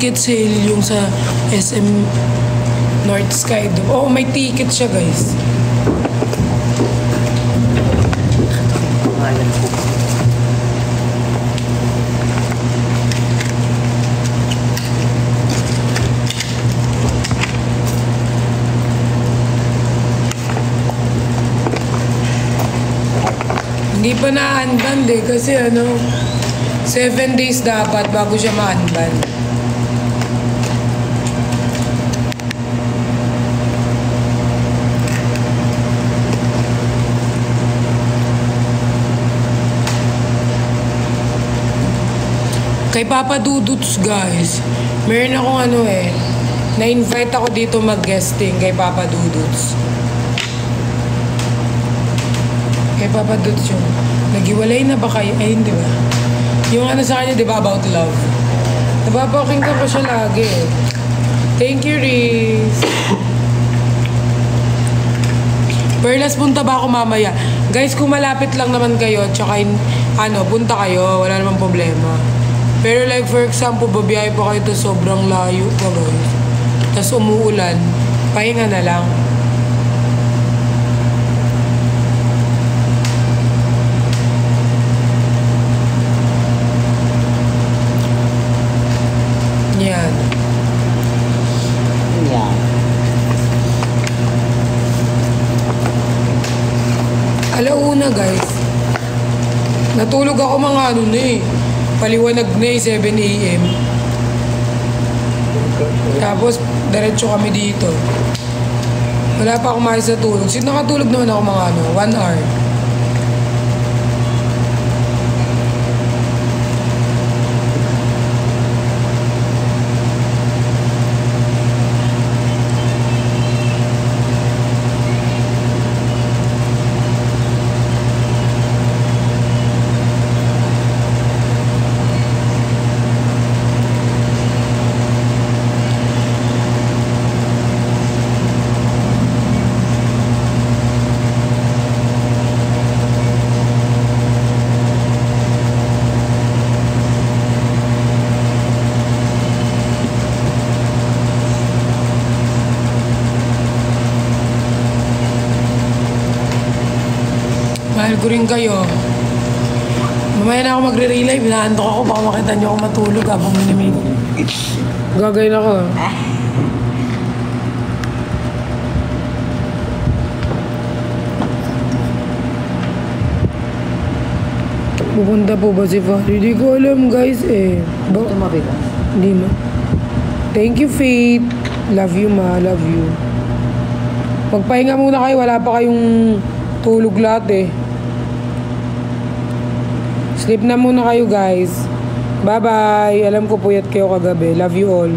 ticket sale yung sa SM North Sky. Oh, may ticket siya, guys. Pangalan ko. Hindi pa na-unband eh, kasi 7 days dapat bago siya ma-unband. Kay Papa Duduts, guys, meron akong na-invite ako dito mag-guesting kay Papa Duduts. Kay Papa Duduts yung, naghiwalay na ba kayo? Ay, hindi ba? Yung sa kanya, di ba, about love? Napapakinggan ko siya lagi. Thank you, Riz. Perlas, punta ba ako mamaya? Guys, kung malapit lang naman kayo, tsaka punta kayo, wala namang problema. Pero like, for example, babiyahe pa kayo to sobrang layo pa, guys. Tapos umuulan, pahinga na lang. Yan. Yan. Alauna, guys. Natulog ako mga paliwanag na 7 AM. Tapos, diretso kami dito. Wala pa akong maayos sa tulog. Nakatulog naman ako mga 1 hour. Mahal ko rin kayo. Mamaya na ako magre-relive. Naantok ako. Baka makita niyo ako matulog habang minimig. Gagayin ako. Pupunta po ba si Father? Hindi ko alam, guys Tumabi ka? Hindi ma. Thank you, Faith. Love you, ma. Love you. Magpahinga muna kayo. Wala pa kayong tulog lahat Sleep na muna kayo, guys. Bye-bye. Alam ko puyat kayo kagabi. Love you all.